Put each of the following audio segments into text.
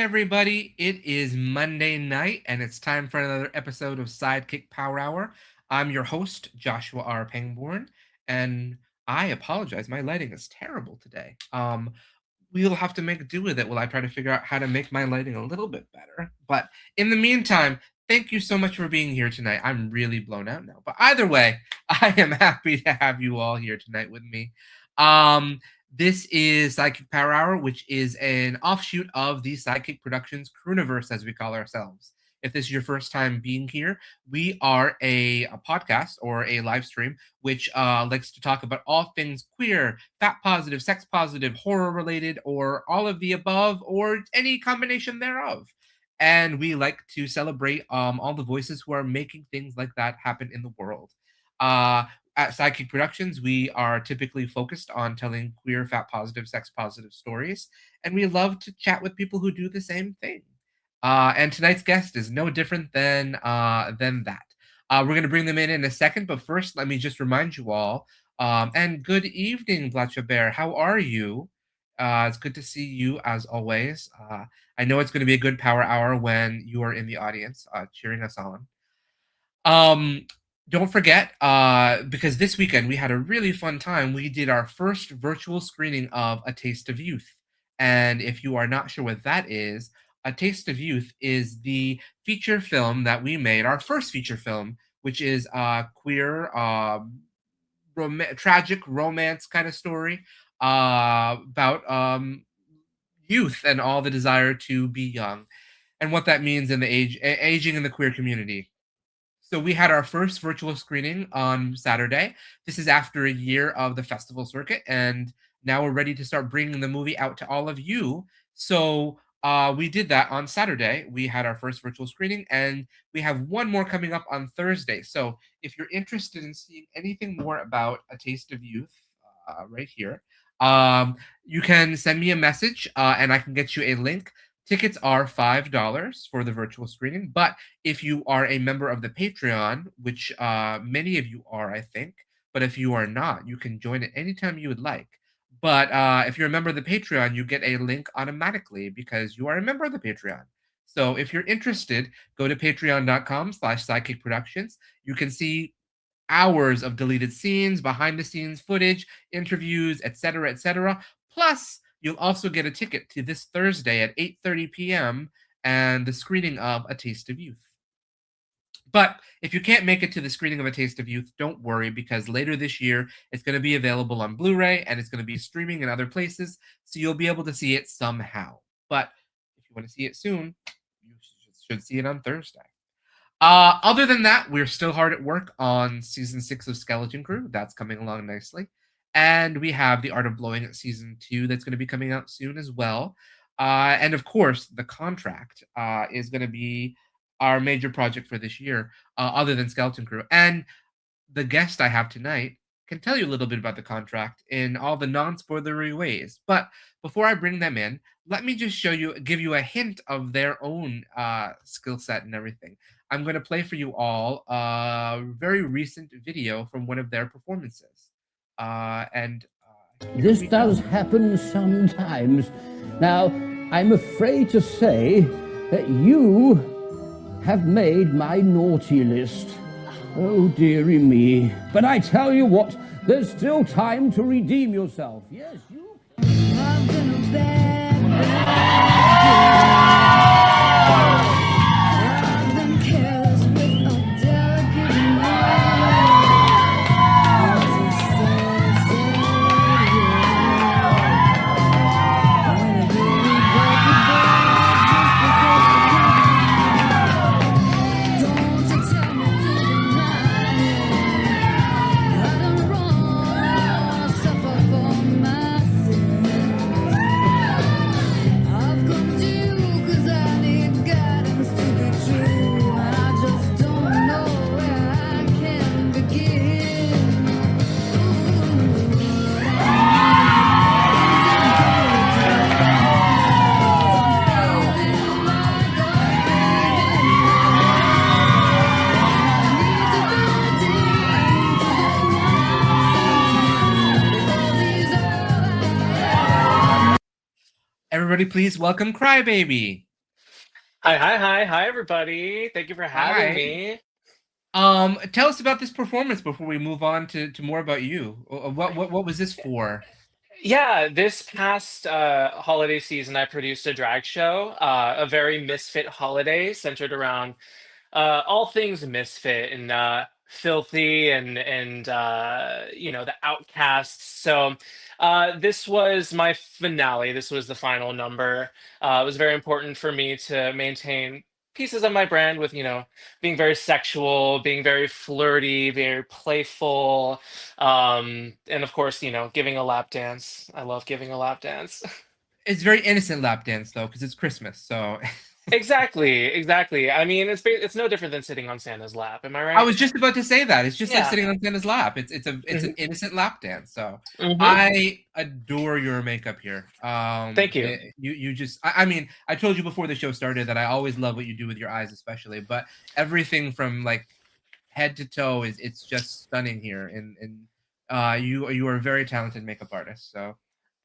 everybody. It is Monday night, and it's time for another episode of SideKick Power Hour. I'm your host, Joshua R. Pangborn, and I apologize. My lighting is terrible today. We'll have to make do with it while I try to figure out how to make my lighting a little bit better. But in the meantime, thank you so much for being here tonight. I'm really blown out now. But either way, I am happy to have you all here tonight with me. This is SideKick Power Hour, which is an offshoot of the SideKick Productions Crewniverse, as we call ourselves. If this is your first time being here, we are a podcast or a live stream which likes to talk about all things queer, fat positive, sex positive, horror related, or all of the above, or any combination thereof. And we like to celebrate all the voices who are making things like that happen in the world. At SideKick Productions, we are typically focused on telling queer, fat positive, sex positive stories, and we love to chat with people who do the same thing. And tonight's guest is no different than that. We're going to bring them in a second, but first, let me just remind you all. And good evening, Blatcha Bear. How are you? It's good to see you as always. I know it's going to be a good power hour when you are in the audience cheering us on. Don't forget, because this weekend we had a really fun time. We did our first virtual screening of A Taste of Youth. And if you are not sure what that is, A Taste of Youth is the feature film that we made, our first feature film, which is a queer, tragic romance kind of story about youth and all the desire to be young and what that means in the aging in the queer community. So we had our first virtual screening on Saturday. This is after a year of the festival circuit, and now we're ready to start bringing the movie out to all of you. So we did that on Saturday. We had our first virtual screening, and we have one more coming up on Thursday. So if you're interested in seeing anything more about A Taste of Youth, right here, you can send me a message, and I can get you a link. Tickets are $5 for the virtual screening, but if you are a member of the Patreon, which many of you are, I think, but if you are not, you can join it anytime you would like. But if you're a member of the Patreon, you get a link automatically because you are a member of the Patreon. So if you're interested, go to patreon.com/sidekickproductions. You can see hours of deleted scenes, behind-the-scenes footage, interviews, etc. Plus, you'll also get a ticket to this Thursday at 8:30 p.m. and the screening of A Taste of Youth. But if you can't make it to the screening of A Taste of Youth, don't worry, because later this year, it's going to be available on Blu-ray, and it's going to be streaming in other places, so you'll be able to see it somehow. But if you want to see it soon, you should see it on Thursday. Other than that, we're still hard at work on season 6 of Skeleton Crew. That's coming along nicely. And we have The Art of Blowing It season 2 that's going to be coming out soon as well. And of course, The Contract is going to be our major project for this year, other than Skeleton Crew. And the guest I have tonight can tell you a little bit about The Contract in all the non-spoilery ways. But before I bring them in, let me just give you a hint of their own skill set and everything. I'm going to play for you all a very recent video from one of their performances. This does happen sometimes. Now, I'm afraid to say that you have made my naughty list. Oh, dearie me. But I tell you what, there's still time to redeem yourself. Yes, you... I've been a bad, I've been careless with a delicate Everybody, please welcome CryBaby. Hi, everybody. Thank you for having Hi. me. Tell us about this performance before we move on to more about you. What was this for? Yeah, this past holiday season, I produced a drag show, a very misfit holiday centered around all things misfit and filthy and the outcasts. So this was my finale. This was the final number. It was very important for me to maintain pieces of my brand with being very sexual, being very flirty, very playful, and of course giving a lap dance. I love giving a lap dance. It's very innocent lap dance though, because it's Christmas. So Exactly. I mean, it's no different than sitting on Santa's lap. Am I I right? was just about to say that. It's just like Yeah. sitting on Santa's lap. It's an hmm innocent lap dance. So hmm I adore your makeup here. Thank you. You just I mean I told you before the show started that I always love what you do with your eyes, especially. But everything from like head to toe is it's just stunning here. And you are a very talented makeup artist. So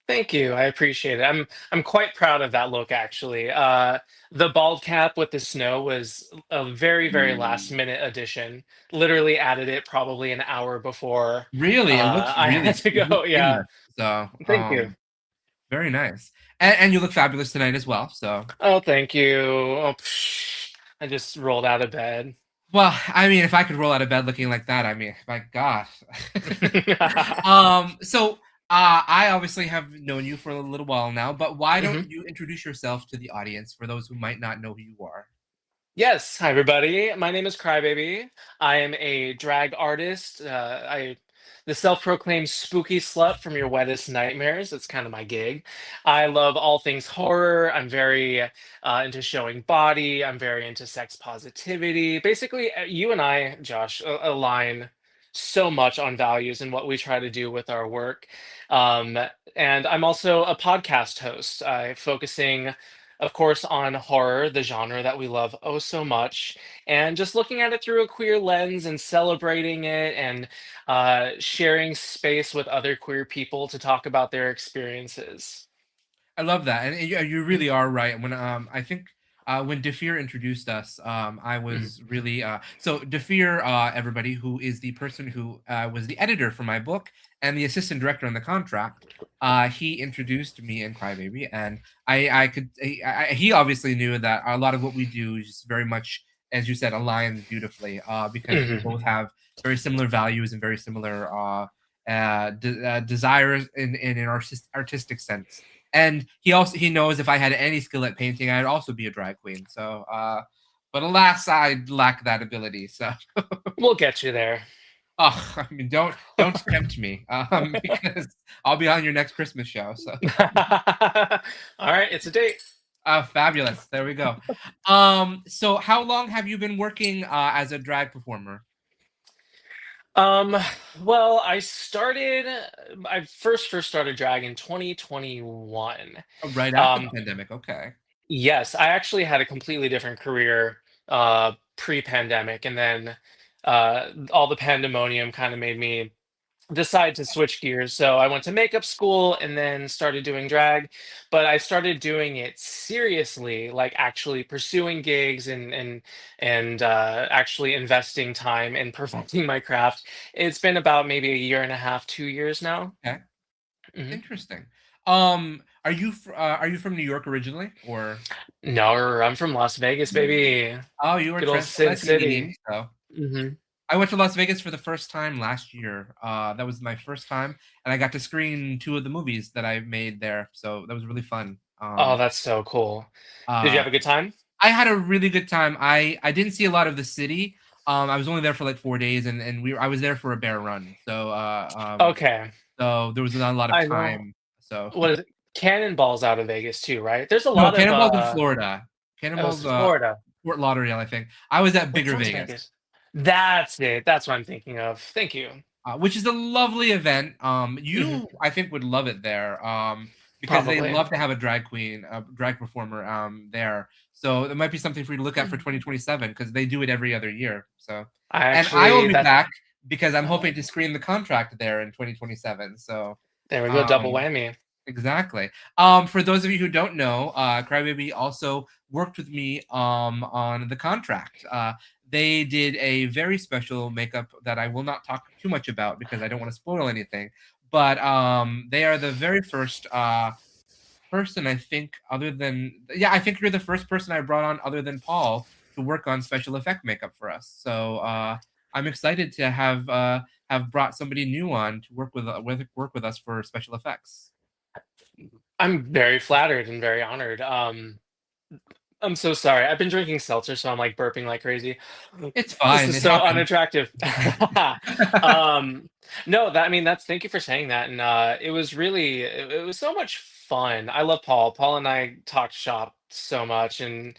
Thank you. I appreciate it. I'm quite proud of that look actually. The bald cap with the snow was a very last minute addition. Literally added it probably an hour before really, I had to it looks go. Yeah. seamless. So Thank you. very nice. And you look fabulous tonight as well. So Oh, thank you. Oh, I just rolled out of bed. well, I mean, if I could roll out of bed looking like that, I mean, my gosh. So I obviously have known you for a little while now, but why don't Mhm. you introduce yourself to the audience for those who might not know who you are? Yes, hi everybody. My name is CryBaby. I am a drag artist. The self-proclaimed spooky slut from your wettest nightmares. That's kind of my gig. I love all things horror. I'm very into showing body. I'm very into sex positivity. Basically, you and I, Josh, align so much on values and what we try to do with our work. Um, and I'm also a podcast host, focusing of course, on horror, the genre that we love oh so much, and just looking at it through a queer lens and celebrating it and sharing space with other queer people to talk about their experiences. I love that, and you Mhm, really are right. When I think when Defear introduced us, I mhm, was really so Defear, everybody who is the person who was the editor for my book and the assistant director on the contract. He introduced me and Crybaby, and I could he obviously knew that a lot of what we do is very much, as you said, aligns beautifully because we mhm. both have very similar values and very similar desires in an artistic sense. And he knows if I had any skill at painting, I'd also be a drag queen. So, but alas, I lack that ability. So, We'll get you there. oh, I mean, don't tempt me, because I'll be on your next Christmas show. So, All right, it's a date. fabulous. There we go. So how long have you been working as a drag performer? Um, well, I first started drag in 2021. Right after the Um, pandemic. Okay. Yes, I actually had a completely different career pre-pandemic, and then all the pandemonium kind of made me decide to switch gears. So I went to makeup school and then started doing drag, but I started doing it seriously, like actually pursuing gigs and actually investing time in perfecting my craft. It's been about maybe a year and a half, 2 years now. Okay. Mhm. Interesting. Are you from New York originally, or No, I'm from Las Vegas, baby. oh, you were Good old Sin transplanting? City. So. hmm I went to Las Vegas for the first time last year. That was my first time, and I got to screen two of the movies that I made there. So that was really fun. Oh, that's so cool. Did you Uh, have a good time? I had a really good time. I didn't see a lot of the city. I was only there for like 4 days, and I was there for a bear run. Okay. So there was not a lot of I know. time. So What is it? Cannonball's out of Vegas too, right? There's a no, lot of Cannonball's in Florida. oh, it's Cannonball's in Florida. Fort Lauderdale, I think. I was at Which Bigger one's Vegas. Vegas? That's it. That's what I'm thinking of. Thank you. Which is a lovely event. hmm You, I think, would love it there, because they Probably. love to have a drag queen, a drag performer, there. So it might be something for you to look at for Mhm. 2027 because they do it every other year. So, I and I will actually be that back because I'm oh, hoping to screen the contract there in 2027. So, there we go, double um, whammy. Exactly. For those of you who don't know, CryBaby also worked with me on the contract. They did a very special makeup that I will not talk too much about because I don't want to spoil anything. But they are the very first person I think, other than yeah, I think you're the first person I brought on other than Paul to work on special effect makeup for us. So I'm excited to have brought somebody new on to work with us for special effects. I'm very flattered and very honored. I'm so sorry. I've been drinking seltzer, so I'm like burping like crazy. It's This fine. is It so happens. unattractive. No, that I mean that's thank you for saying that. And it was really it was so much fun. I love Paul. Paul and I talked shop so much and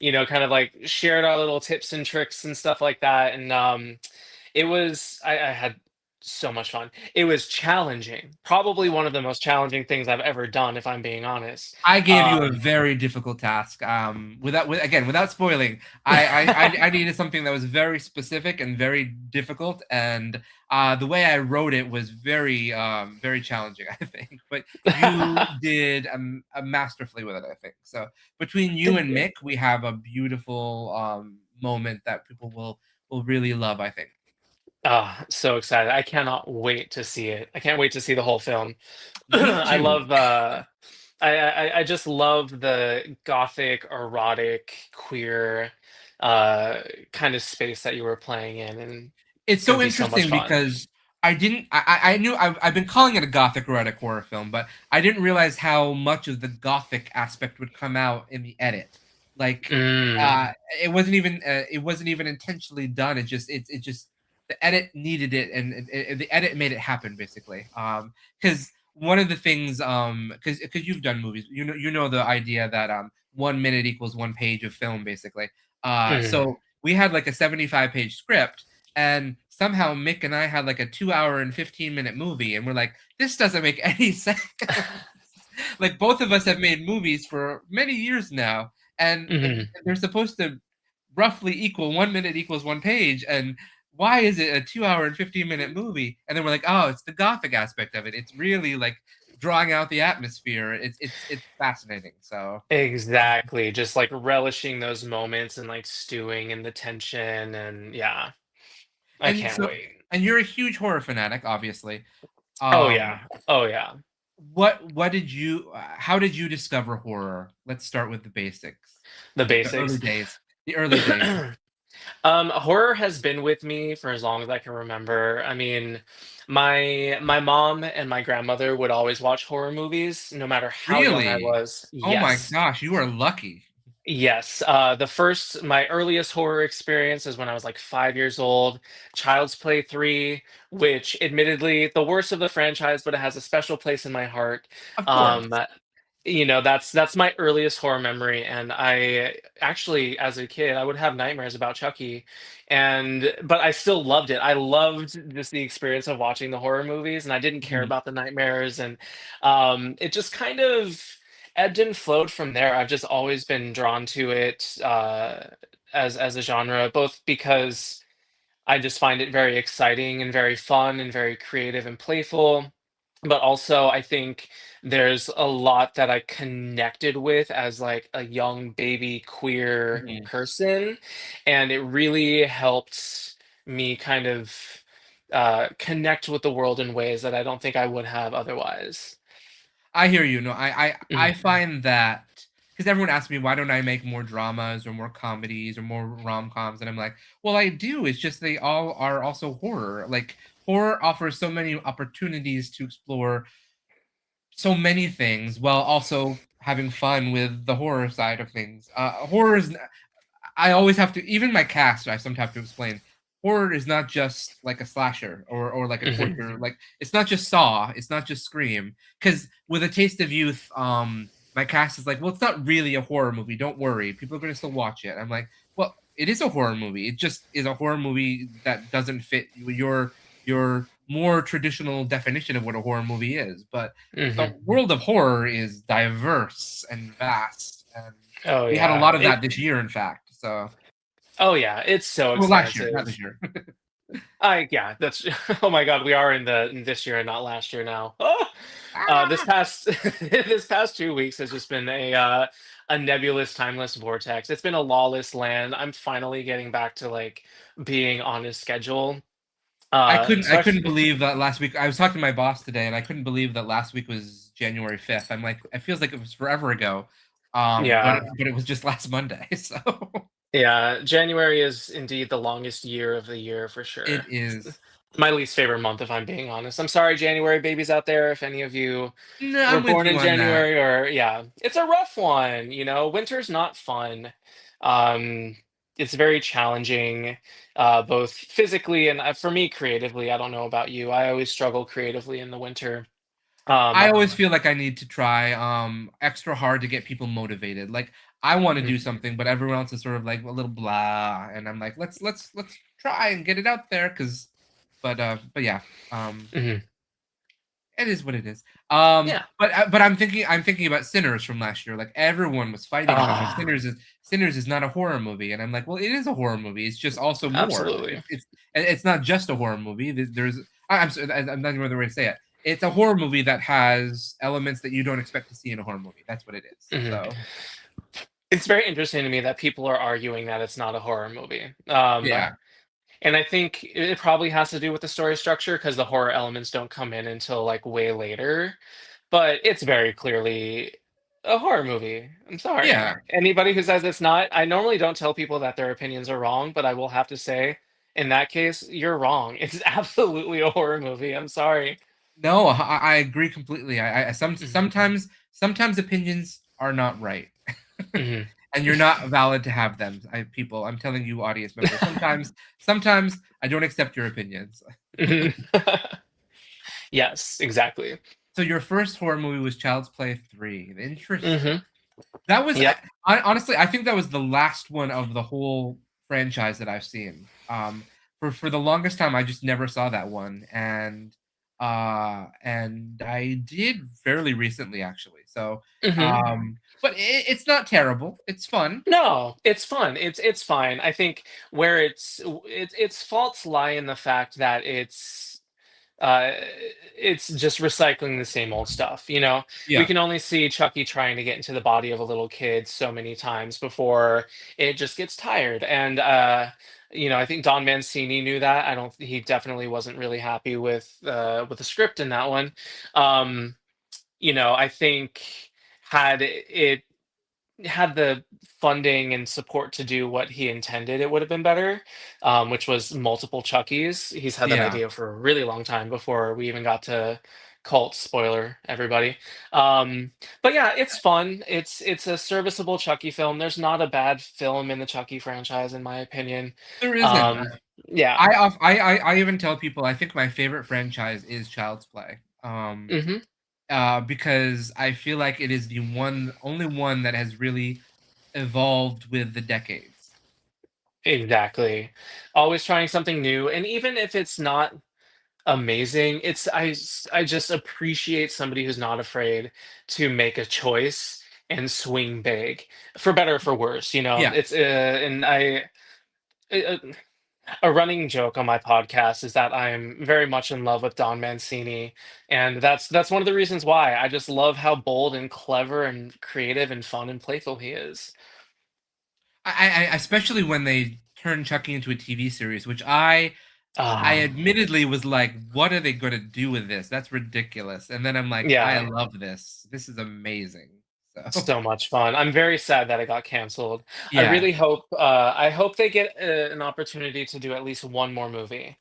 kind of like shared our little tips and tricks and stuff like that. And I had so much fun. It was challenging. Probably one of the most challenging things I've ever done, if I'm being honest. I gave you a Um very difficult task. Without spoiling, I needed something that was very specific and very difficult, and the way I wrote it was very challenging. I think, but you did masterfully with it. I think so. Between you Thank and you. Mick, we have a beautiful moment that people will really love. I think. Ah, so excited. I cannot wait to see it. I can't wait to see the whole film. Me I too. love I just love the gothic, erotic, queer uh kind of space that you were playing in, and It's it's gonna so be so much interesting fun. because I didn't I knew I've been calling it a gothic erotic horror film, but I didn't realize how much of the gothic aspect would come out in the edit. Like, Mm. uh, it wasn't even intentionally done. It just the edit needed it, and the edit made it happen basically. Because one of the things, because you've done movies, you know the idea that 1 minute equals 1 page of film basically. Mm. So we had like a 75-page script, and somehow Mick and I had like a 2 hour and 15-minute movie, and we're like, this doesn't make any sense. Like both of us have made movies for many years now, and Mhm. they're supposed to roughly equal 1 minute equals 1 page, and why is it a 2 hour and 15-minute movie? And then we're like, oh, it's the gothic aspect of it. It's really like drawing out the atmosphere. It's fascinating. So Exactly. Just like relishing those moments and like stewing in the tension and yeah, I and can't so wait. and you're a huge horror fanatic, obviously. Oh Um, yeah. Oh yeah. what did you how did you discover horror? Let's start with the basics. The The early basics. days. The early days. Horror has been with me for as long as I can remember. I mean, my mom and my grandmother would always watch horror movies, no matter how young I Really? was. Oh my Yes. gosh, you are lucky. Yes. My earliest horror experience is when I was like 5 years old. Child's Play 3, which admittedly the worst of the franchise, but it has a special place in my heart. Of Um, course. that's my earliest horror memory, and I actually, as a kid, I would have nightmares about Chucky, and but I still loved it. I loved just the experience of watching the horror movies, and I didn't care Mhm. about the nightmares, and it just kind of ebbed and flowed from there. I've just always been drawn to it as a genre, both because I just find it very exciting and very fun and very creative and playful. But also, I think there's a lot that I connected with as like a young baby queer Mhm. person, and it really helped me kind of connect with the world in ways that I don't think I would have otherwise. I hear you. No, I Mhm. find that because everyone asks me why don't I make more dramas or more comedies or more rom-coms, and I'm like, well, I do. It's just they all are also horror. Like horror offers so many opportunities to explore so many things while also having fun with the horror side of things. Horror is I always have to, even my cast, I sometimes have to explain. Horror is not just like a slasher or like a Mhm. torture. Like it's not just Saw, it's not just Scream. Because with A Taste of Youth, my cast is like, well, it's not really a horror movie. Don't worry, people are gonna still watch it. I'm like, well, it is a horror movie. It just is a horror movie that doesn't fit your more traditional definition of what a horror movie is. But the Mhm. world of horror is diverse and vast, and Oh we had a yeah. lot of that this year, in fact. So, Oh yeah, it's so well, last year, not expansive. this year. Yeah, that's oh my God, we are in this year and not last year now. This past this past 2 weeks has just been a nebulous, timeless vortex. It's been a lawless land. I'm finally getting back to like being on a schedule. So I couldn't believe that last week. I was talking to my boss today, and I couldn't believe that last week was January 5th. I'm like, it feels like it was forever ago. yeah, But it was just last Monday. So yeah. January is indeed the longest year of the year for it sure. is. My least favorite month, if I'm being honest. I'm sorry, January babies out there. If any of you No, were I'm with born you in on that. January, or yeah, it's a rough one. Winter's not fun. Um, it's very challenging, both physically and for me creatively. I don't know about you. I always struggle creatively in the winter. I Um, always feel like I need to try extra hard to get people motivated. Like I want to mhm, do something, but everyone else is sort of like a little blah, and I'm like, let's try and get it out there, because but yeah, um mhm. it is what it is. Yeah. But I'm thinking about Sinners from last year. Like everyone was fighting about how Ah, Sinners is not a horror movie, and I'm like, well, it is a horror movie. It's just also more. absolutely. It's not just a horror movie. There's I'm sorry, I'm not even the way to say it. It's a horror movie that has elements that you don't expect to see in a horror movie. That's what it is. Mhm. So It's very interesting to me that people are arguing that it's not a horror movie. yeah, And I think it probably has to do with the story structure because the horror elements don't come in until like way later. But it's very clearly a horror movie. I'm sorry. yeah. Anybody who says it's not, I normally don't tell people that their opinions are wrong, but I will have to say, in that case, you're wrong. It's absolutely a horror movie. I'm sorry. No, I agree completely. Mhm. Sometimes opinions are not right. Mhm. And you're not valid to have them. People, I'm telling you, audience members, sometimes I don't accept your opinions. Mhm. Yes, exactly. So your first horror movie was Child's Play 3. Interesting. Hmm. That was Yep. honestly, I think that was the last one of the whole franchise that I've seen. For the longest time, I just never saw that one, and I did fairly recently, actually. So, Hmm. but it's not terrible. It's fun. No, it's fun. It's fine. I think where its faults lie in the fact that uh it's just recycling the same old stuff. We Yeah, can only see Chucky trying to get into the body of a little kid so many times before it just gets tired. And I think Don Mancini knew that. I don't He definitely wasn't really happy with the script in that one. Um, I think had it had the funding and support to do what he intended, it would have been better, which was multiple Chuckies. He's had that yeah. idea for a really long time before we even got to Cult. Spoiler, everybody. Um, but yeah, it's fun. It's a serviceable Chucky film. There's not a bad film in the Chucky franchise, in my opinion. There isn't. Um, yeah. I even tell people I think my favorite franchise is Child's Play. Hmm. Because I feel like it is the only one that has really evolved with the decades. Exactly. Always trying something new, and even if it's not amazing. I just appreciate somebody who's not afraid to make a choice and swing big, for better or for worse. Yeah, It's and I uh, a running joke on my podcast is that I'm very much in love with Don Mancini, and that's one of the reasons why I just love how bold and clever and creative and fun and playful he is. I especially when they turned Chucky into a TV series, which I Ah, admittedly was like, what are they going to do with this? That's ridiculous. And then I'm like, I yeah. love this. This is amazing. So So much fun. I'm very sad that it got canceled. I yeah. really hope they get an opportunity to do at least one more movie.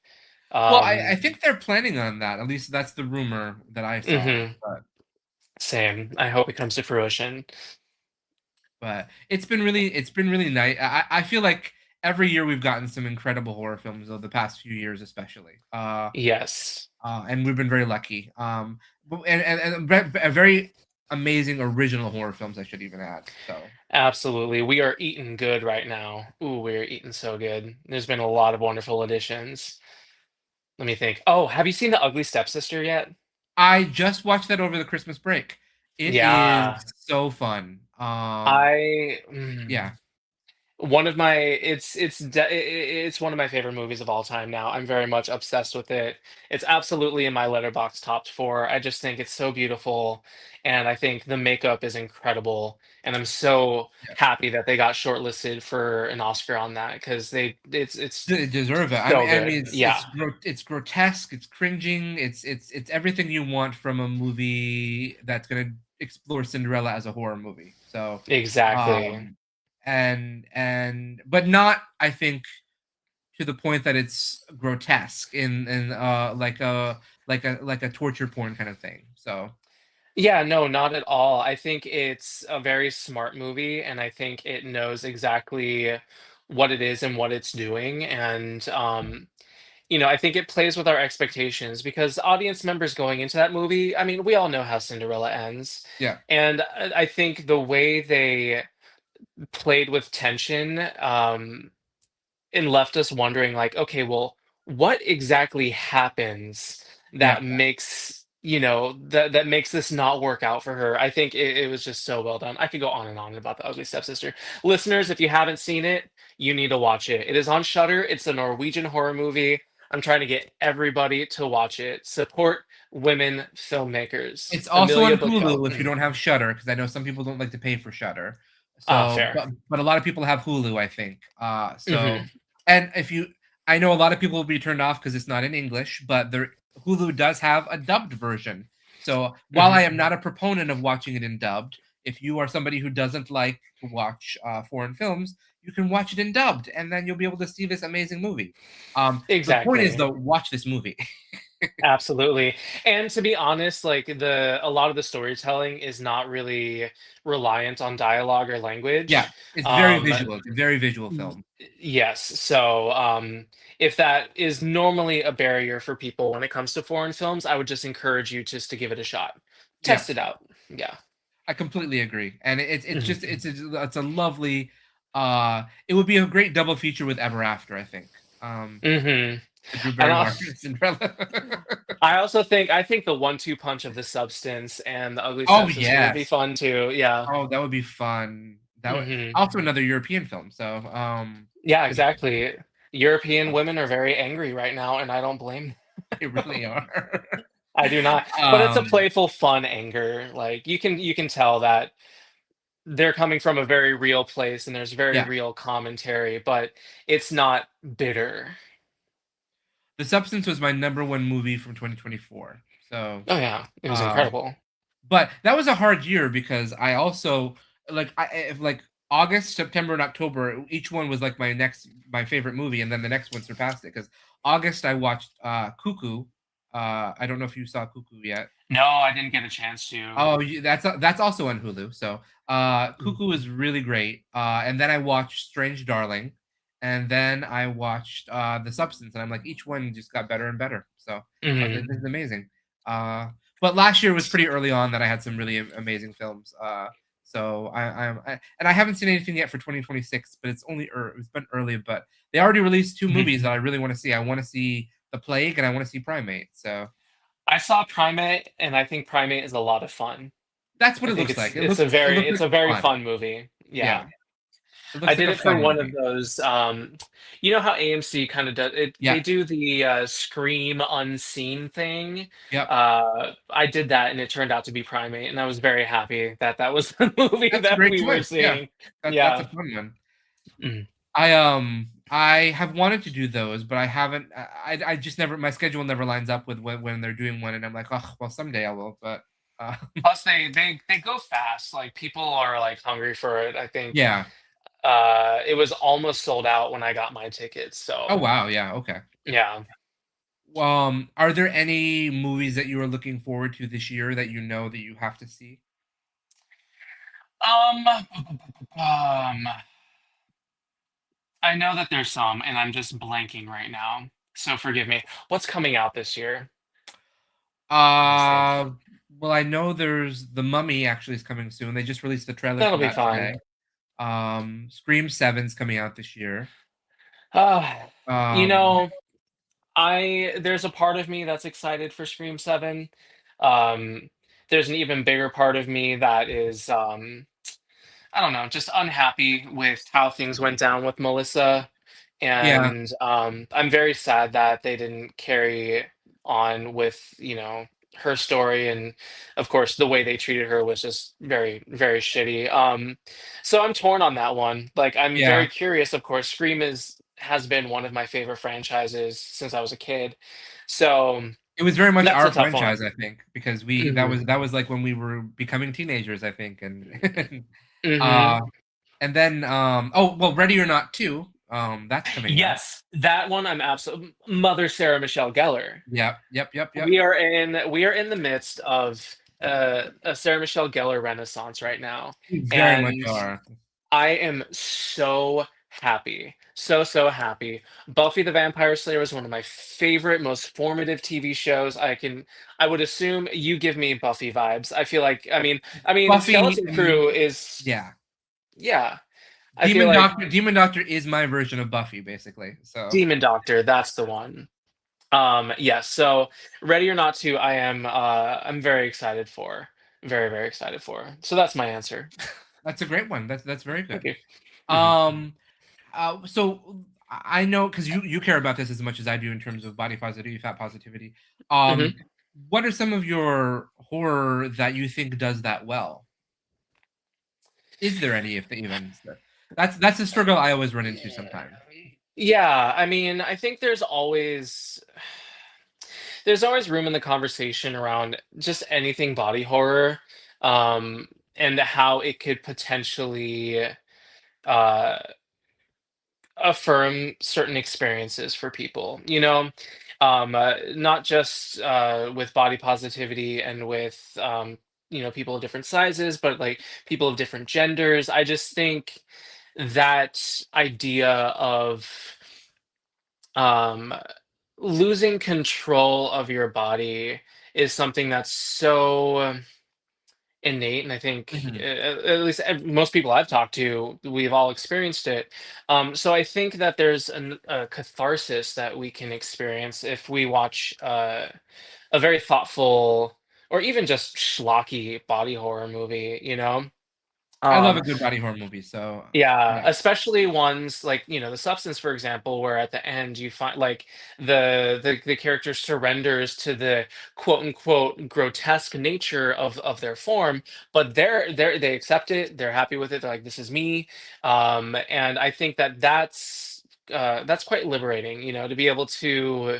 Well, I Um, think they're planning on that. At least that's the rumor that I saw. mhm, same. I hope it comes to fruition. But it's been really nice. I feel like every year we've gotten some incredible horror films over the past few years, especially. Yes, And we've been very lucky. And very amazing original horror films, I should even add. So absolutely. We are eating good right now. Ooh, we are eating so good. There's been a lot of wonderful additions. Let me think. Oh, have you seen The Ugly Stepsister yet? I just watched that over the Christmas break. It is Yeah. so fun. I mm, Yeah, One of my it's one of my favorite movies of all time now. I'm very much obsessed with it. It's absolutely in my letterbox top 4. I just think it's so beautiful, and I think the makeup is incredible, and I'm so Yeah. happy that they got shortlisted for an Oscar on that because it's They deserve it. so I mean, good. Yeah, it's grotesque, it's cringing, it's everything you want from a movie that's gonna explore Cinderella as a horror movie. So, exactly. um, but not, I think, to the point that it's grotesque in like a torture porn kind of thing. So Yeah, no, not at all. I think it's a very smart movie, and I think it knows exactly what it is and what it's doing, and, I think it plays with our expectations because audience members going into that movie, I mean, we all know how Cinderella ends, yeah, and I think the way they played with tension, and left us wondering like, okay, well, what exactly happens yeah. that makes that makes this not work out for her? I think it was just so well done. I could go on and on about the ugly stepsister. Listeners, if you haven't seen it, you need to watch it. It is on Shutter. It's a Norwegian horror movie. I'm trying to get everybody to watch it. Support women filmmakers. It's also Amelia on Bookel. Hulu if you don't have Shutter, because I know some people don't like to pay for Shutter. Ah, So, fair. but a lot of people have Hulu, I think. Hmm. And if you, I know a lot of people will be turned off because it's not in English, but there Hulu does have a dubbed version. So while Hmm. I am not a proponent of watching it in dubbed, if you are somebody who doesn't like to watch foreign films, you can watch it in dubbed, and then you'll be able to see this amazing movie. The point is, Exactly. though, watch this movie. Absolutely. And to be honest, like the a lot of the storytelling is not really reliant on dialogue or Yeah, language. it's very Um, visual. It's a very visual y- film. yes. So, if that is normally a barrier for people when it comes to foreign films, I would just encourage you just to give it a shot. Yeah, Test it out. Yeah. I completely agree, and it's Hmm. just it's a lovely. It would be a great double feature with Ever After, I think. Hmm. The Drew And Barrymore Cinderella. I think the 1-2 punch of The Substance and The Ugly Oh Stepsister would be yes. fun too. Yeah. Oh, that would be fun. That would Hmm. also another European film. So Yeah, good. exactly. European women are very angry right now, and I don't blame They really are. I do not. But it's a um, playful, fun anger. Like you can tell that they're coming from a very real place and there's very yeah, real commentary, but it's not bitter. The Substance was my number one movie from 2024. So Oh yeah, it was uh, incredible. but that was a hard year because I also if like August, September, and October, each one was like my favorite movie, and then the next one surpassed it. Because August I watched Cuckoo. I don't know if you saw Cuckoo yet. No, I didn't get a chance to. Oh, that's also on Hulu. So, Mm. Cuckoo is really great. And then I watched Strange Darling, and then I watched The Substance, and I'm like, each one just got better and better. So I was like, Mhm. this is amazing. Uh, but last year was pretty early on that I had some really amazing films. So and I haven't seen anything yet for 2026, but it's been early, but they already released two Mhm. movies that I really want to see. I want to see The Plague, and I want to see Primate. So I saw Primate, and I think Primate is a lot of fun. that's what I it think looks it's like. it's a It very looks it's like a very fun. fun movie. Yeah, Yeah. it I looks like did a it for fun one of movie. those, you know how AMC kinda does it they Yeah. do the, Scream Unseen thing? Yep. I did that, and it turned out to be Primate, and I was very happy that that was the movie That's a that great we were choice. Yeah. seeing. That's a Yeah. fun one. Mhm. I have wanted to do those, but I haven't. I just never. My schedule never lines up with when they're doing one, and I'm like, oh, well, someday I will. But uh, Plus, they go fast, like, people are, like, hungry for it, I think, yeah. it was almost sold out when I got my tickets, Oh so, wow. Yeah. Okay. yeah. Are there any movies that you are looking forward to this year that you know that you have to see? Um, um I know that there's some, and I'm just blanking right now, so forgive me. What's coming out this year? Let me think. Uh, well, I know there's The Mummy actually is coming soon. They just released the trailer for That'll be that today. fun. Scream 7's coming out this year. Uh, you Um, know, I there's a part of me that's excited for Scream 7. Um, there's an even bigger part of me that is, I don't know, just unhappy with how things went down with Melissa. Yeah, And I'm very sad that they didn't carry on with, her story. And of course, the way they treated her was just very, very shitty. So I'm torn on that one. Like, I'm very yeah. curious. Of course, Scream has been one of my favorite franchises since I was a kid. So It was very much that's our a tough franchise, one. I think, because we that Hmm. was that was like when we were becoming teenagers, I think, and Hmm. uh, and then oh well, Ready or Not 2, that's coming out. Yes, that one I'm absolutely Mother Sarah Michelle Gellar. Yep, yep, yep, yep. We are in the midst of a Sarah Michelle Gellar renaissance right now, We very much and are. I am so happy, so so happy. Buffy the Vampire Slayer was one of my favorite, most formative TV shows. I would assume you give me Buffy vibes. I feel like, I mean, Buffy, Skeleton Crew is, yeah. yeah. I feel like Demon Doctor is my version of Buffy, basically. So Demon Doctor, that's the one. Yes, so Ready or Not to, I'm very excited for. Very, very excited for. So that's my answer. that's a great one. That's very Thank good. you. Mhm. Um, so I know because you care about this as much as I do in terms of body positivity, fat positivity. Mhm. What are some of your horror that you think does that well? Is there any, if they even? That's a struggle I always run into sometimes. Yeah, I mean, I think there's always room in the conversation around just anything body horror, and how it could potentially, uh affirm certain experiences for people, not just with body positivity and with people of different sizes, but like people of different genders. I just think that idea of um, losing control of your body is something that's so innate, and I think, Mhm. at least most people I've talked to, we've all experienced it. So I think that there's a catharsis that we can experience if we watch a very thoughtful or even just schlocky body horror movie. I love Um, a good body horror movie. So yeah, yeah. especially ones like, The Substance, for example, where at the end you find like the character surrenders to the quote unquote grotesque nature of their form, but they accept it, they're happy with it, they're like, this is me. And I think that that's quite liberating, to be able to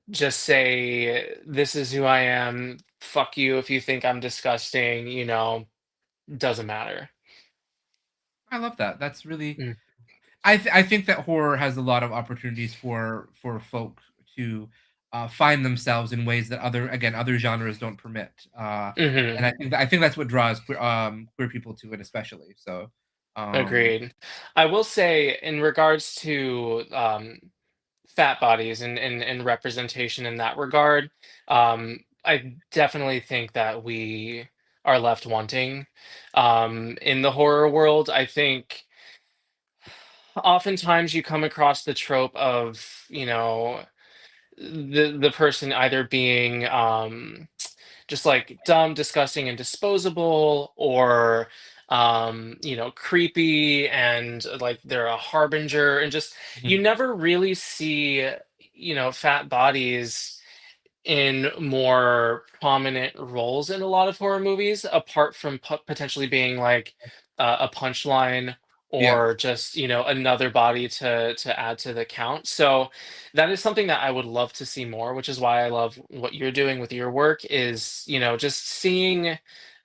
just say, this is who I am, fuck you if you think I'm disgusting, doesn't matter. I love that. That's really. Mm. I think that horror has a lot of opportunities for folk to find themselves in ways that other genres don't permit. Hmm. And I think that's what draws queer people to it, especially. So, um, Agreed. I will say, in regards to fat bodies and representation in that regard, I definitely think that we are left wanting in the horror world. I think oftentimes you come across the trope of, the person either being just like dumb, disgusting, and disposable, or creepy, and like they're a harbinger, and just you mhm. never really see, fat bodies in more prominent roles in a lot of horror movies, apart from potentially being like a punchline, Yeah, or just, another body to add to the count. So that is something that I would love to see more, which is why I love what you're doing with your work, is, just seeing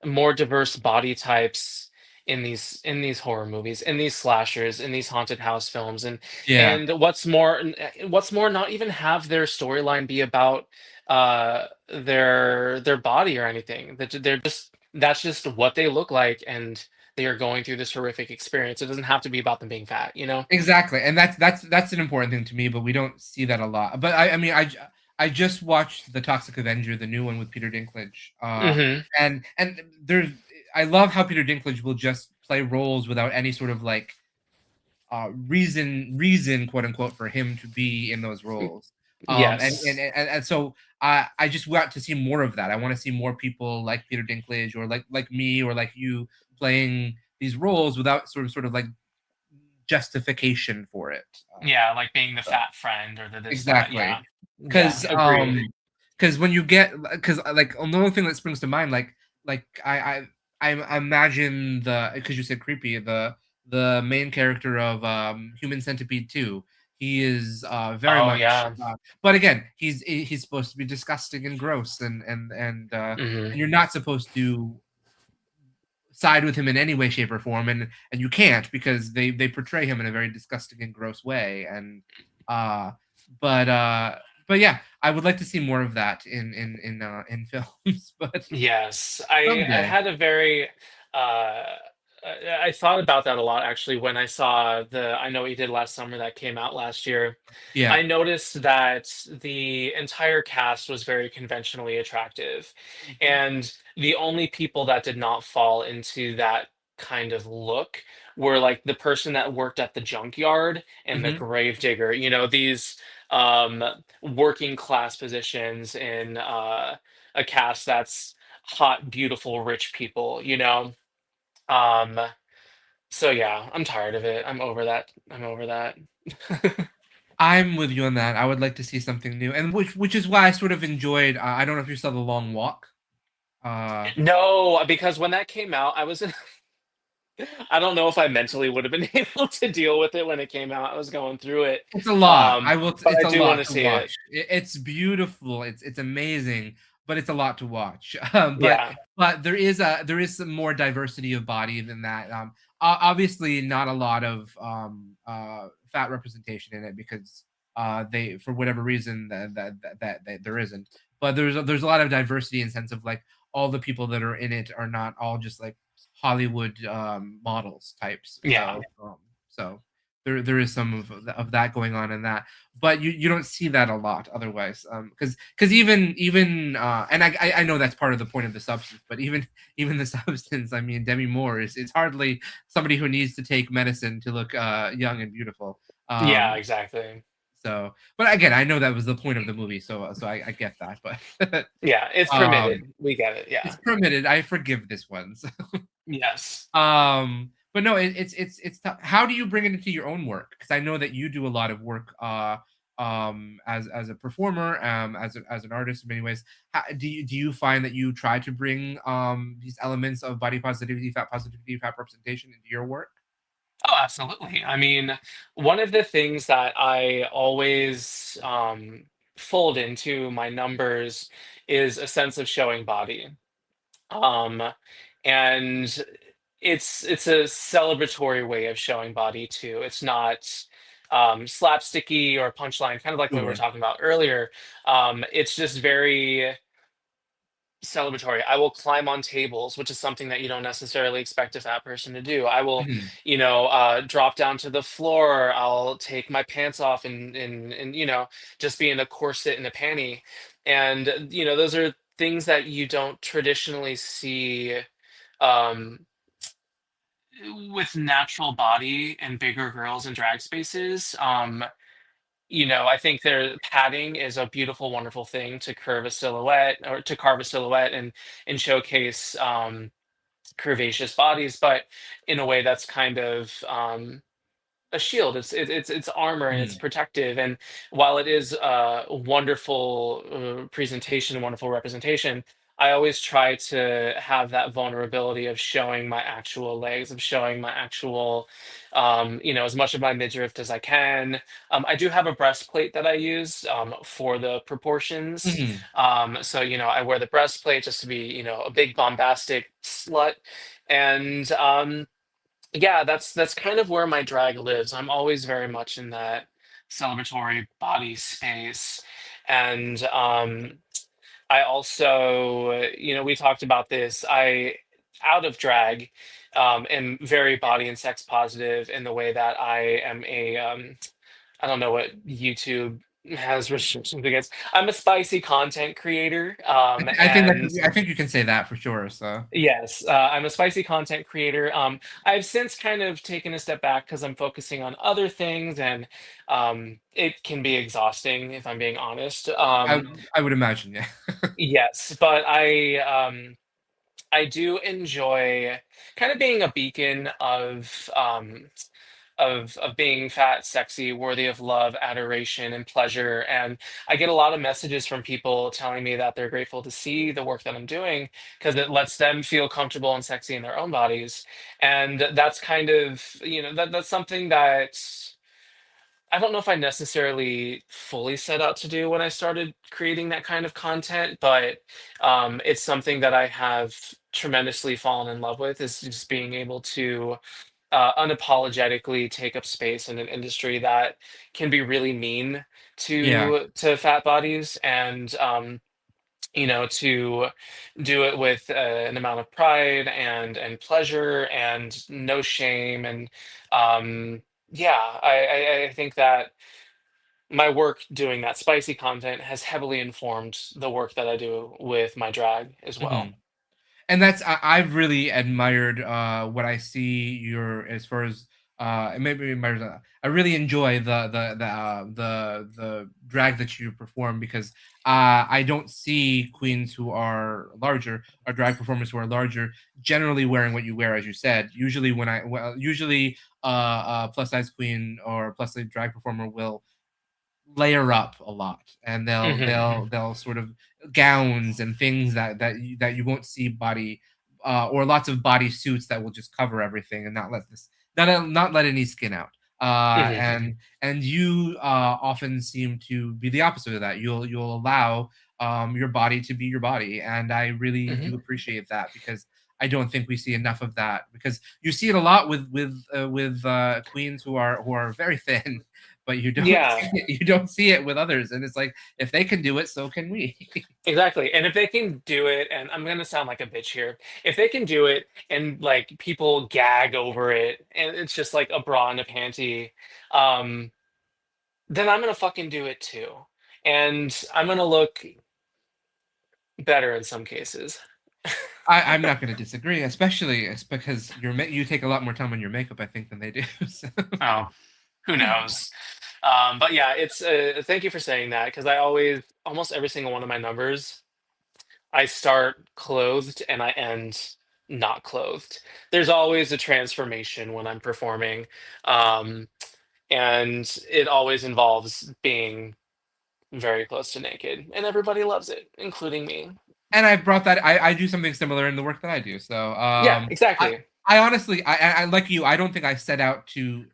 more diverse body types in these horror movies, in these slashers, in these haunted house films. and yeah. and what's more, not even have their storyline be about their body or anything. That that's just what they look like, and they are going ththrough this horrific experience. It doesn't have to be about them being fat. Exactly, and that's an important thing to me, but we don't see that a lot. But I mean, I just watched the Toxic Avenger, the new one with Peter Dinklage, Hmm. and there's I love how Peter Dinklage will just play roles without any sort of like reason quote unquote for him to be in those roles. Yes. And so I just want to see more of that. I want to see more people like Peter Dinklage or like me or like you playing these roles without sort of like justification for it. Yeah, like being the So fat friend or the this, that, exactly. yeah. Yeah, Because agreed. because when you get because like another thing that springs to mind, like I imagine because you said creepy, the main character of Human Centipede 2. He is very Oh, much yeah. but again, he's supposed to be disgusting and gross Mhm. and you're not supposed to side with him in any way, shape, or form, and you can't because they portray him in a very disgusting and gross way. And uh, but uh, but yeah, I would like to see more of that in films, but Yes, I someday, had a very I thought about that a lot actually when I saw the I Know What You Did Last Summer that came out last year. yeah. I noticed that the entire cast was very conventionally attractive, Hmm. and the only people that did not fall into that kind of look were like the person that worked at the junkyard and the Hmm. gravedigger. You know, these um working class positions in a cast that's hot, beautiful, rich people, you know? Um, so yeah, I'm tired of it. I'm over that. I'm over that. I'm with you on that. I would like to see something new, and which is why I sort of enjoyed. I don't know if you saw The Long Walk. Uh, No, because when that came out, I was in I don't know if I mentally would have been able to deal with it when it came out. I was going through it. It's a lot. But It's I a do lot want to to see it. watch. It's beautiful. It's amazing, but it's a lot to watch. Yeah. But there is some more diversity of body than that. Obviously not a lot of fat representation in it because they for whatever reason that there isn't. But there's a lot of diversity in sense of like all the people that are in it are not all just like Hollywood models types. Yeah. So there is some of that going on in that, but you don't see that a lot otherwise, because even and I know that's part of the point of the substance, but even the substance, I mean, Demi Moore is it's hardly somebody who needs to take medicine to look young and beautiful. Yeah, um exactly. so but again, I know that was the point of the movie, so I get that, but Yeah, it's permitted. um We get it. Yeah. it's permitted. I forgive this one. Yes. But no, it's tough. How do you bring it into your own work? Because I know that you do a lot of work as a performer, as an artist in many ways. Do you find that you try to bring these elements of body positivity, fat representation into your work? Oh, absolutely. I mean, one of the things that I always fold into my numbers is a sense of showing body. Um, and it's a celebratory way of showing body too. It's not slapsticky or punchline, kind of like we were Sure. talking about earlier. It's just very celebratory. I will climb on tables, which is something that you don't necessarily expect a fat person to do. I will, Mhm. drop down to the floor. I'll take my pants off and just be in a corset and a panty. And those are things that you don't traditionally see um, with natural body and bigger girls in drag spaces. I think their padding is a beautiful, wonderful thing to curve a silhouette or to carve a silhouette and showcase curvaceous bodies, but in a way that's kind of a shield. It's armor and it's Mhm. protective. And while it is a wonderful presentation, wonderful representation, I always try to have that vulnerability of showing my actual legs, of showing my actual, as much of my midriff as I can. I do have a breastplate that I use for the proportions. Mhm. So I wear the breastplate just to be, a big bombastic slut. And yeah, that's kind of where my drag lives. I'm always very much in that celebratory body space. And I also, we talked about this. Out of drag, am very body and sex positive in the way that I am I don't know what YouTube has restrictions against. I'm a spicy content creator, and I think you can say that for sure. So yes, I'm a spicy content creator. I've since kind of taken a step back because I'm focusing on other things, and it can be exhausting if I'm being honest. I I would imagine, yeah. Yes, but I do enjoy kind of being a beacon of being fat, sexy, worthy of love, adoration, and pleasure. And I get a lot of messages from people telling me that they're grateful to see the work that I'm doing because it lets them feel comfortable and sexy in their own bodies. And that's kind of, that's something that I don't know if I necessarily fully set out to do when I started creating that kind of content, but it's something that I have tremendously fallen in love with is just being able to unapologetically take up space in an industry that can be really mean Yeah. to fat bodies and to do it with an amount of pride and pleasure and no shame and yeah, I think that my work doing that spicy content has heavily informed the work that I do with my drag as well. Mhm. And I've really admired what I see your as far as maybe admires, I really enjoy the drag that you perform because I don't see queens who are larger or drag performers who are larger generally wearing what you wear, as you said. Usually usually plus size queen or plus size drag performer will layer up a lot, and Hmm. they'll sort of gowns and things that you won't see body, or lots of body suits that will just cover everything and not let any skin out. Hmm. And you often seem to be the opposite of that. You'll allow your body to be your body, and I really Hmm. do appreciate that because I don't think we see enough of that because you see it a lot with queens who are very thin, but Yeah. you don't see it with others, and it's like if they can do it, so can we. Exactly. And if they can do it, and I'm gonna sound like a bitch here, if they can do it and like people gag over it and it's just like a bra and a panty, um, then I'm gonna fucking do it too. And I'm gonna look better in some cases. I'm not going to disagree, especially it's because you take a lot more time on your makeup, I think, than they do. So. Oh, who knows? But yeah, it's thank you for saying that because I always almost every single one of my numbers I start clothed and I end not clothed. There's always a transformation when I'm performing. Um, and it always involves being very close to naked. And everybody loves it, including me. And I brought that. I do something similar in the work that I do. So Yeah, I exactly. I honestly I like you. I don't think I set out to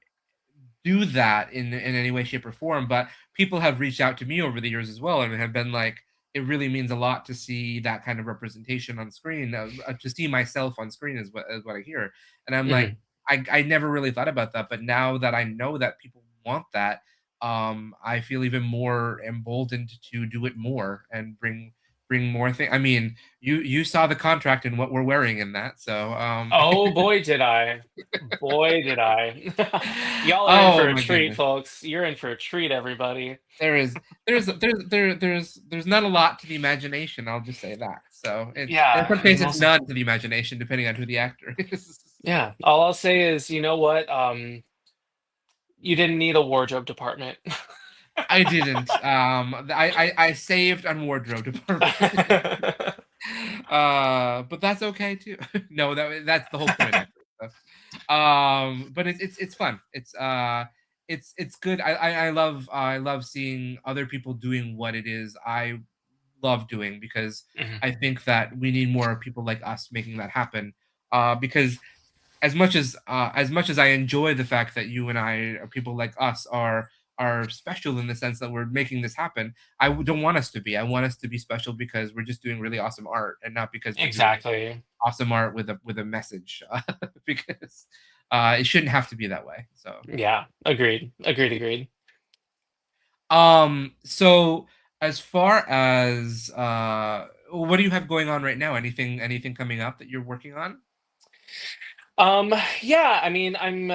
do that in any way, shape, or form. But people have reached out to me over the years as well, and have been like, it really means a lot to see that kind of representation on screen, to see myself on screen is what I hear, and I'm like, Hmm. I never really thought about that, but now that I know that people want that, I feel even more emboldened to do it more and bring more things. I mean, you saw the contract and what we're wearing in that, so Oh boy, did I. Boy, did I. Y'all are in for oh a my treat, goodness. folks. You're in for a treat, everybody. There is there's not a lot to the imagination. I'll just say that. So in Yeah, some and cases, most none to the imagination, depending on who the actor is. yeah, all I'll say is, you know what? You didn't need a wardrobe department. I didn't. I saved on wardrobe department. But that's okay too. No, that's the whole point actually. So, but it's fun. It's good. I love seeing other people doing what it is I love doing because Mhm. I think that we need more people like us making that happen. Because as much as I enjoy the fact that you and I, or people like us, are special in the sense that we're making this happen, don't want us to be. I want us to be special because we're just doing really awesome art, and not because we're doing Exactly. awesome art with a message. Because it shouldn't have to be that way. So, Yeah, agreed. Agreed, agreed. so as far as what do you have going on right now? Anything coming up that you're working on? Yeah, I mean, I'm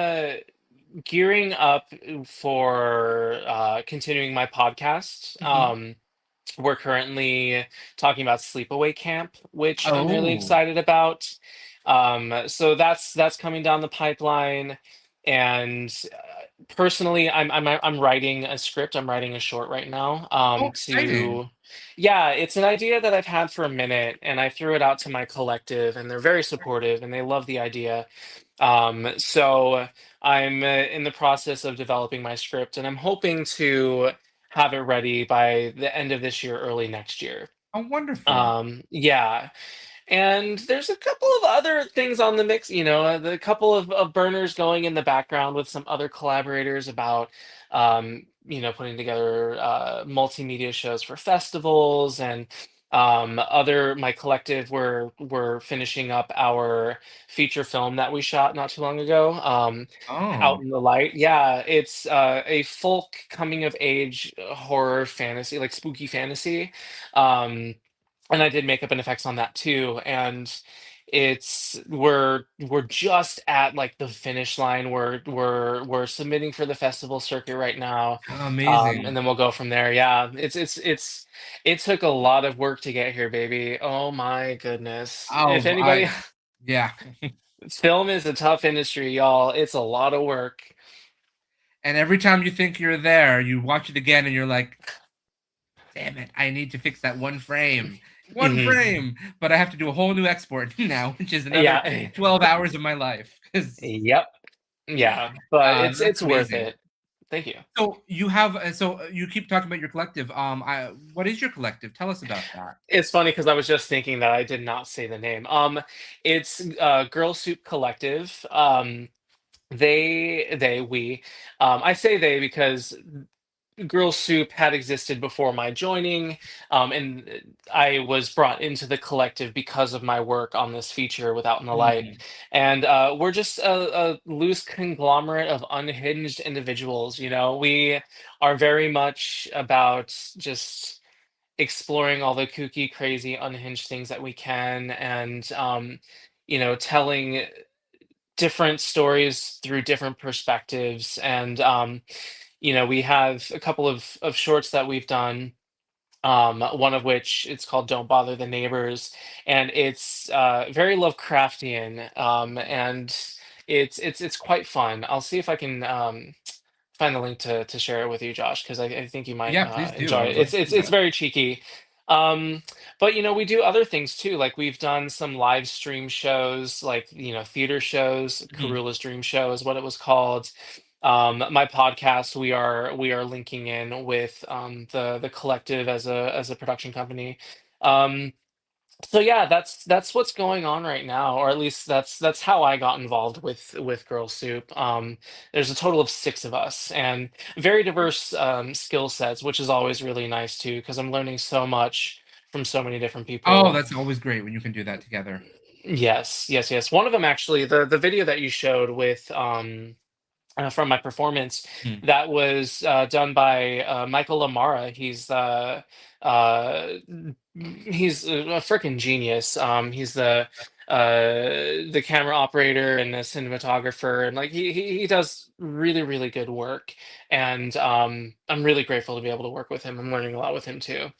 gearing up for continuing my podcast. Hmm. We're currently talking about sleepaway camp, which I'm really Oh. excited about. So that's coming down the pipeline. And personally, I'm writing a script. I'm writing a short right now. Oh, exciting. Yeah, it's an idea that I've had for a minute, and I threw it out to my collective, and they're very supportive, and they love the idea. So I'm in the process of developing my script, and I'm hoping to have it ready by the end of this year, early next year. Oh, wonderful. Yeah, and there's a couple of other things on the mix, the couple of burners going in the background with some other collaborators about, putting together multimedia shows for festivals and my collective, we're finishing up our feature film that we shot not too long ago, Oh. Out in the Light. Yeah, it's a folk coming of age horror fantasy, like spooky fantasy. Um, and I did makeup and effects on that too, and we're just at like the finish line. We're submitting for the festival circuit right now, and Amazing. then we'll go from there. Yeah, it took a lot of work to get here, baby. Oh my goodness! If Oh, anybody, yeah. film is a tough industry, y'all. It's a lot of work. And every time you think you're there, you watch it again and you're like, damn it, I need to fix that one frame. One Hmm. frame. But I have to do a whole new export now, which is another Yeah. 12 hours of my life. 'Cause, Yep. Yeah, but that's it's worth amazing. it. Thank you. So you have you keep talking about your collective. What is your collective? Tell us about that. It's funny because I was just thinking that I did not say the name. It's Girl Soup Collective. We. I say they because Girl Soup had existed before my joining, and I was brought into the collective because of my work on this feature with Out in the Light. Mhm. And we're just a loose conglomerate of unhinged individuals. We are very much about just exploring all the kooky, crazy, unhinged things that we can, and telling different stories through different perspectives. And we have a couple of shorts that we've done. One of which it's called "Don't Bother the Neighbors," and it's very Lovecraftian, and it's quite fun. I'll see if I can find the link to share it with you, Josh, because I think you might Yeah, please do. enjoy I it. would love to see It's that. very cheeky, um, but we do other things too. Like we've done some live stream shows, like theater shows. Mhm. Karula's Dream Show is what it was called. My podcast, we are linking in with the collective as a production company. Um, so yeah, that's what's going on right now, or at least that's how I got involved with Girl Soup. There's a total of six of us, and very diverse skill sets, which is always really nice too, because I'm learning so much from so many different Oh, people. that's always great when you can do that together. Yes, yes, yes. One of them actually, the video that you showed with from my performance, Mhm. that was done by Michael Lamara. Uh, he's a freaking genius. He's the camera operator and the cinematographer, and like he does really really good work. And I'm really grateful to be able to work with him. I'm learning a lot with him too.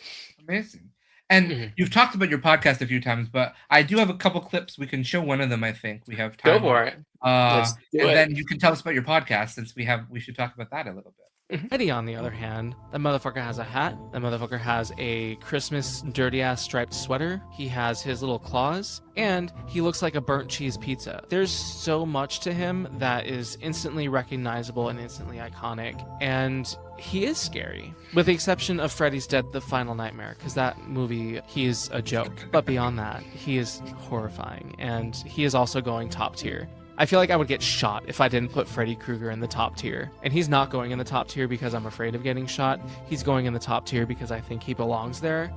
Amazing. And Mhm. you've talked about your podcast a few times, but I do have a couple clips. We can show one of them, I think. We have Go time. for it. Let's do And it. then you can tell us about your podcast since we should talk about that a little bit. Mhm. Eddie, on the other hand, that motherfucker has a hat. That motherfucker has a Christmas dirty ass striped sweater. He has his little claws, and he looks like a burnt cheese pizza. There's so much to him that is instantly recognizable and instantly iconic, and he is scary, with the exception of Freddy's Dead: The Final Nightmare, because that movie, he is a joke. But beyond that, he is horrifying, and he is also going top tier. I feel like I would get shot if I didn't put Freddy Krueger in the top tier. And he's not going in the top tier because I'm afraid of getting shot. He's going in the top tier because I think he belongs there.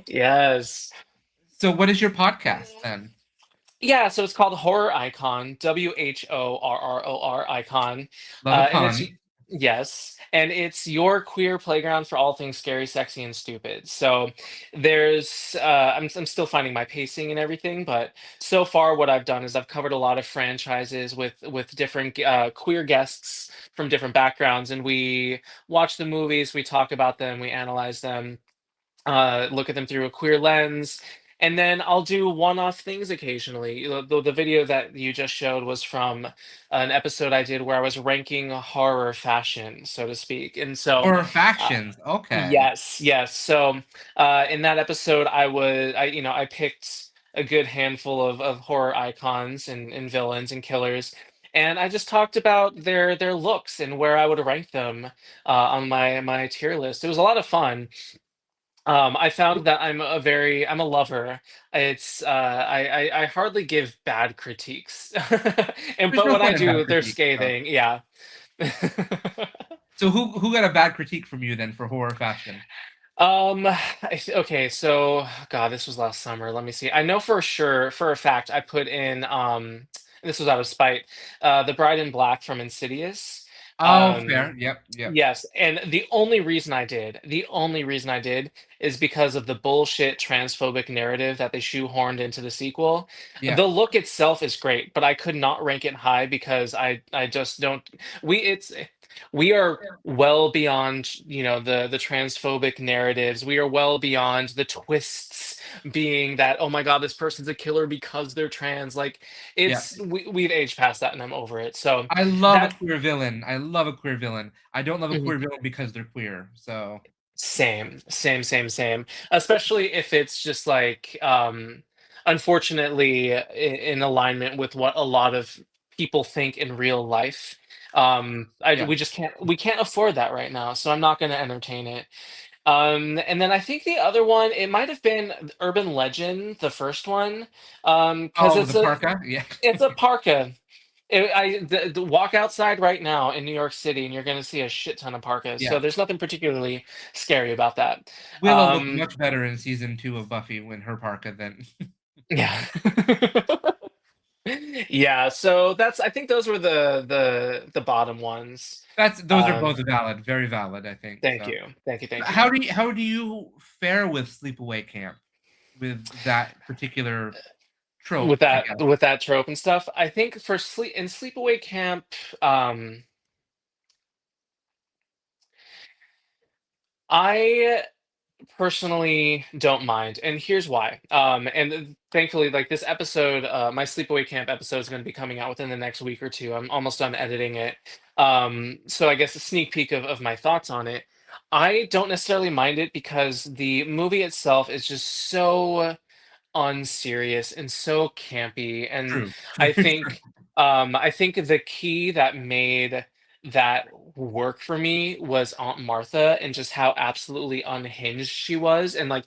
Yes. So what is your podcast then? Yeah, so it's called Horror Icon, WHORROR Icon. Love a And it's, pun. yes, and it's your queer playground for all things scary, sexy, and stupid. So there's, I'm still finding my pacing and everything, but so far what I've done is I've covered a lot of franchises with different queer guests from different backgrounds, and we watch the movies, we talk about them, we analyze them, look at them through a queer lens. And then I'll do one-off things occasionally. The video that you just showed was from an episode I did where I was ranking horror fashion, so to speak. And so, Or uh, factions. Okay. yes, yes. So, in that episode, I picked a good handful of horror icons and villains and killers, and I just talked about their looks and where I would rank them on my tier list. It was a lot of fun. I found that I'm a lover. I hardly give bad critiques, and There's but no when I point in bad do, they're critiques, though. scathing. Yeah. So who got a bad critique from you then for horror fashion? Okay, so God, this was last summer. Let me see. I know for sure, for a fact, I put in this was out of spite, the Bride in Black from Insidious. Oh, Um fair. Yep, yep. yes, and the only reason I did is because of the bullshit transphobic narrative that they shoehorned into the sequel. Yeah, The look itself is great, but I could not rank it high because I just don't we are well beyond, the transphobic narratives. We are well beyond the twists being that, oh my god, this person's a killer because they're trans. Like yeah. we've aged past that and I'm over it. So I love a that queer villain. I love a queer villain. I don't love a mhm. queer villain because they're queer. So Same, same, same, same. Especially if it's just like, unfortunately, in alignment with what a lot of people think in real life. yeah. We just can't afford that right now, so I'm not going to entertain it. And then I think the other one, it might have been Urban Legend, the first one, because Oh, the parka. Yeah, it's a parka. Walk outside right now in New York City, and you're going to see a shit ton of parkas. So yeah. there's nothing particularly scary about that. Willow looked Um, much better in season 2 of Buffy when her parka than yeah, yeah. So I think those were the bottom ones. those are both Um, valid, very valid, I think. thank So you, thank you, thank you. how do you fare with sleepaway camp with that particular trope, With I guess? that trope and stuff, I think for sleepaway camp, um, I personally don't mind, and here's why. Thankfully, like this episode, my sleepaway camp episode is going to be coming out within the next week or two. I'm almost done editing it. So I guess a sneak peek of my thoughts on it. I don't necessarily mind it because the movie itself is just so unserious and so campy. And True. I think I think the key that made that work for me was Aunt Martha and just how absolutely unhinged she was. And like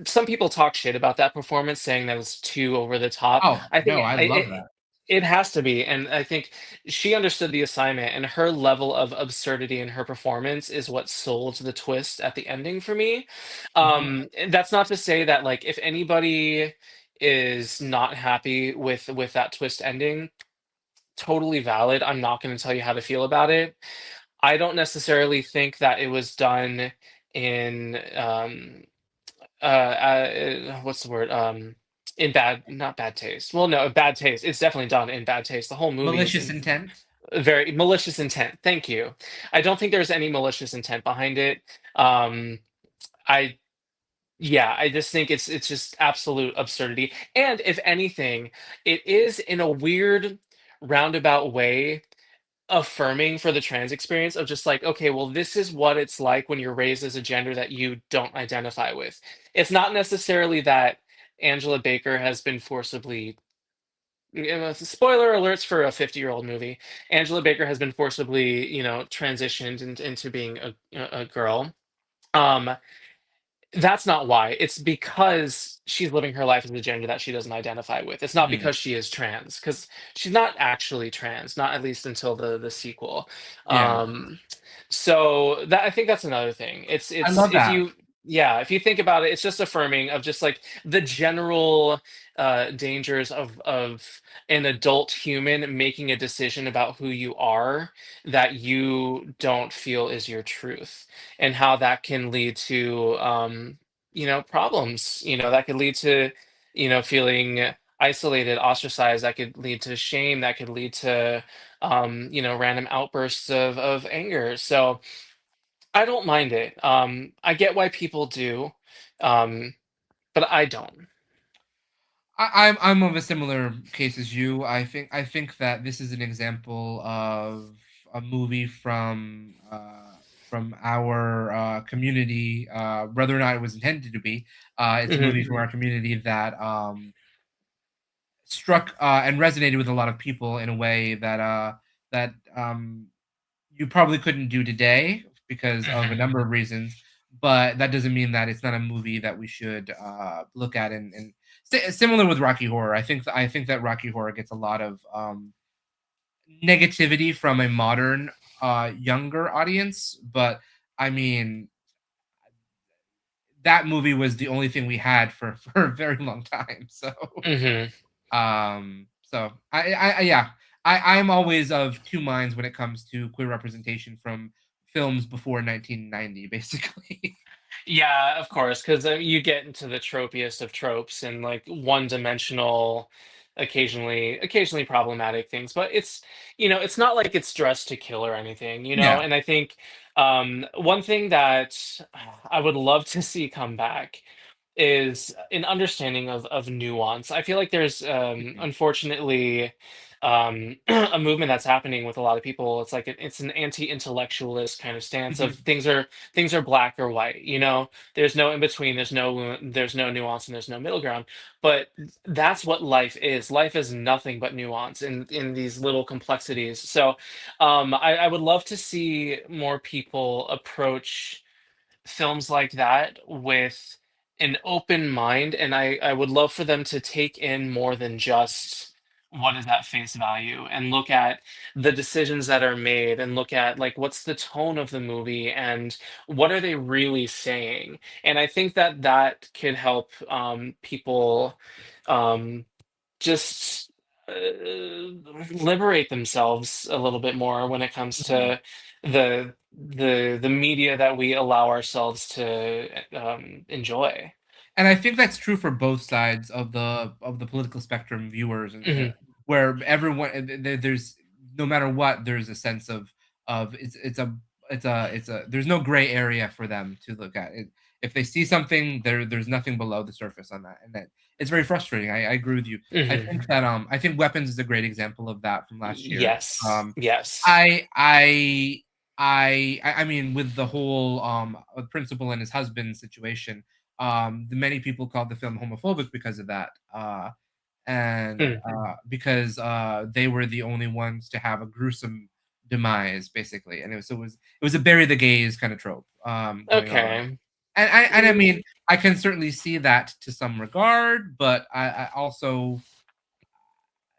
some people talk shit about that performance, saying that it's too over the top. Oh, I think no, I love that. it has to be, and I think she understood the assignment, and her level of absurdity in her performance is what sold the twist at the ending for me. Mhm. And that's not to say that like if anybody is not happy with that twist ending, totally valid. I'm not going to tell you how to feel about it. I don't necessarily think that it was done in what's the word? In bad, not bad taste. Well, no, bad taste. It's definitely done in bad taste. The whole movie is Malicious intent? very malicious intent. Thank you. I don't think there's any malicious intent behind it. Um, I Yeah, I just think it's just absolute absurdity. And if anything, it is in a weird roundabout way affirming for the trans experience of just like, okay, well, this is what it's like when you're raised as a gender that you don't identify with. It's not necessarily that Angela Baker has been forcibly, spoiler alerts for a 50-year-old movie. Angela Baker has been forcibly, transitioned into being a girl. Um, that's not why. It's because she's living her life as a gender that she doesn't identify with. It's not Mhm. because she is trans, because she's not actually trans, not at least until the sequel. Yeah, Um, so that I think that's another thing. I It's love if that. you yeah, if you think about it, it's just affirming of just like the general dangers of an adult human making a decision about who you are that you don't feel is your truth, and how that can lead to problems, that could lead to feeling isolated, ostracized, that could lead to shame, that could lead to random outbursts of anger. So I don't mind it. I get why people do, um but I don't. I'm of a similar case as you. I think that this is an example of a movie from our community, whether or not it was intended to be. It's a Hmm. movie from our community that struck and resonated with a lot of people in a way that you probably couldn't do today because of a Hmm. number of reasons. But that doesn't mean that it's not a movie that we should look at. And similar with Rocky Horror, I think that Rocky Horror gets a lot of negativity from a modern, younger audience. But I mean, that movie was the only thing we had for for a very long time. So Hmm. yeah, I'm always of two minds when it comes to queer representation from films before 1990, basically. Yeah, of course, because you get into the tropiest of tropes and like one-dimensional, occasionally problematic things. But it's not like it's dressed to kill or anything, you know. Yeah. And I think one thing that I would love to see come back is an understanding of nuance. I feel like there's Mhm, unfortunately a movement that's happening with a lot of people. It's like it's an anti-intellectualist kind of stance of mhm, things are black or white, you know. There's no in between, there's no nuance, and there's no middle ground. But that's what life is nothing but nuance in these little complexities. So I would love to see more people approach films like that with an open mind, and I would love for them to take in more than just what is at face value, and look at the decisions that are made, and look at like what's the tone of the movie, and what are they really saying. And I think that that could help people um, just liberate themselves a little bit more when it comes mhm. to the media that we allow ourselves to enjoy. And I think that's true for both sides of the political spectrum, viewers, and Hmm. where everyone there's no matter what, there's a sense of it's a there's no gray area for them to look at. If they see something, there's nothing below the surface on that, and that it's very frustrating. I agree with you. Hmm. I think Weapons is a great example of that from last year. Yes, yes. I I I mean, with the whole principal and his husband situation, the many people called the film homophobic because of that, and Mm. because they were the only ones to have a gruesome demise, basically, and it was a bury the gays kind of trope going on, Okay. and I mean, Mm, I can certainly see that to some regard, but I also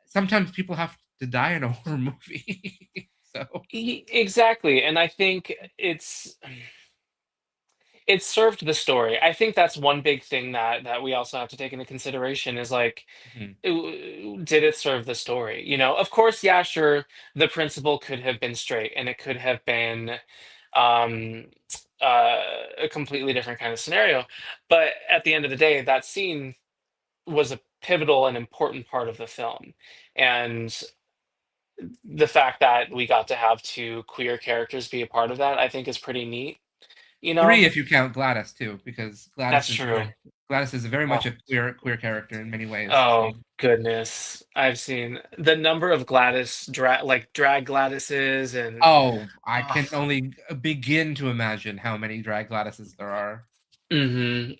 sometimes people have to die in a horror movie, so. exactly, and I think it served the story. I think that's one big thing that we also have to take into consideration is like, Mhm. did it serve the story? You know, of course, yeah, sure, the principal could have been straight, and it could have been um, uh, a completely different kind of scenario. But at the end of the day, that scene was a pivotal and important part of the film, and the fact that we got to have two queer characters be a part of that, I think, is pretty neat. You know, 3 if you count Gladys too, because that's true. Gladys is very Oh, much a queer character in many ways, so. oh goodness. I've seen the number of drag Gladyses and Oh, I oh, can only begin to imagine how many drag Gladyses there are.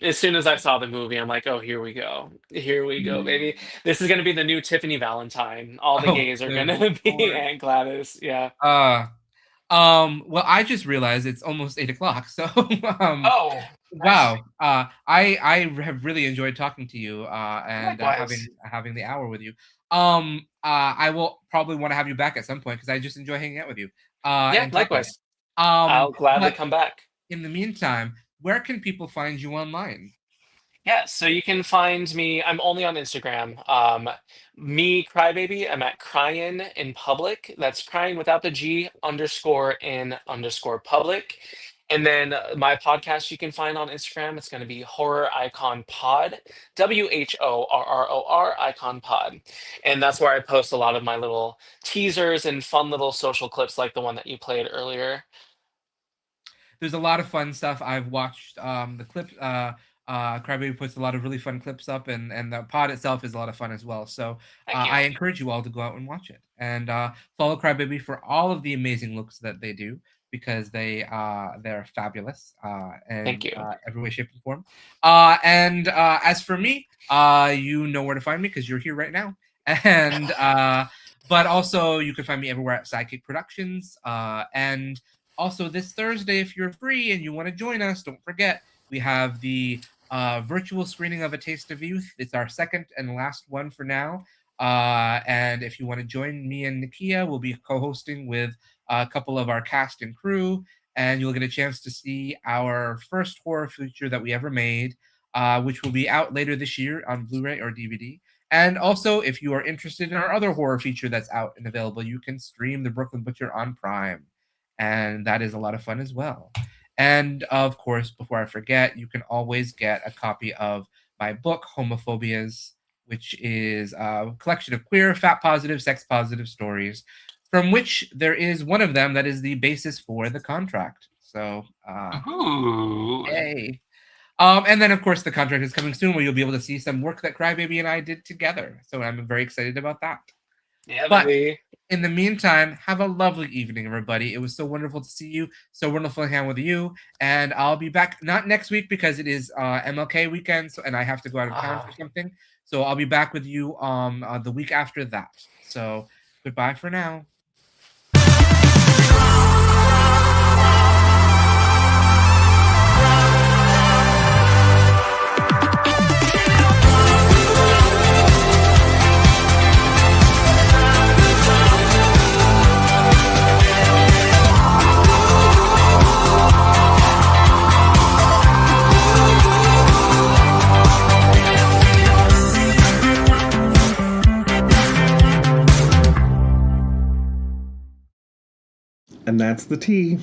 as soon as I saw the movie, I'm like, oh, here we go. Here we go, baby. This is gonna be the new Tiffany Valentine. All the Oh, gays are good gonna be lord. Aunt Gladys. Yeah. Uh, well, I just realized it's almost 8 o'clock, so, Oh, nice. wow, I have really enjoyed talking to you, and, Likewise. having the hour with you. I will probably wanna have you back at some point because I just enjoy hanging out with you, Yeah, and talking. likewise. I'll gladly But come back. in the meantime, where can people find you online? Yeah, so you can find me. I'm only on Instagram. Me CryBaby. I'm at crying in public. That's crying without the G underscore in underscore public. And then my podcast you can find on Instagram. It's going to be Horror Icon Pod, WHORROR Icon Pod, and that's where I post a lot of my little teasers and fun little social clips like the one that you played earlier. There's a lot of fun stuff. I've watched the clip. CryBaby puts a lot of really fun clips up, and the pod itself is a lot of fun as well. So Thank you. I encourage you all to go out and watch it, and follow CryBaby for all of the amazing looks that they do, because they're fabulous Thank in you. every way, shape, and form. And as for me, you know where to find me because you're here right now. And but also you can find me everywhere at SideKick Productions. And also this Thursday, if you're free and you want to join us, don't forget we have the virtual screening of A Taste of Youth. It's our second and last one for now. And if you want to join me and Nakia, we'll be co-hosting with a couple of our cast and crew, and you'll get a chance to see our first horror feature that we ever made, which will be out later this year on Blu-ray or DVD. And also, if you are interested in our other horror feature that's out and available, you can stream The Brooklyn Butcher on Prime, and that is a lot of fun as well. And of course, before I forget, you can always get a copy of my book, Homophobias, which is a collection of queer, fat positive, sex positive stories, from which there is one of them that is the basis for the contract. So, Ooh. yay. And then, of course, the contract is coming soon, where you'll be able to see some work that CryBaby and I did together. So I'm very excited about that. Yeah, But baby. in the meantime, have a lovely evening, everybody. It was so wonderful to see you. So wonderful to hang out with you. And I'll be back not next week because it is MLK weekend, and I have to go out of town for something. So I'll be back with you the week after that. So goodbye for now. And that's the tea.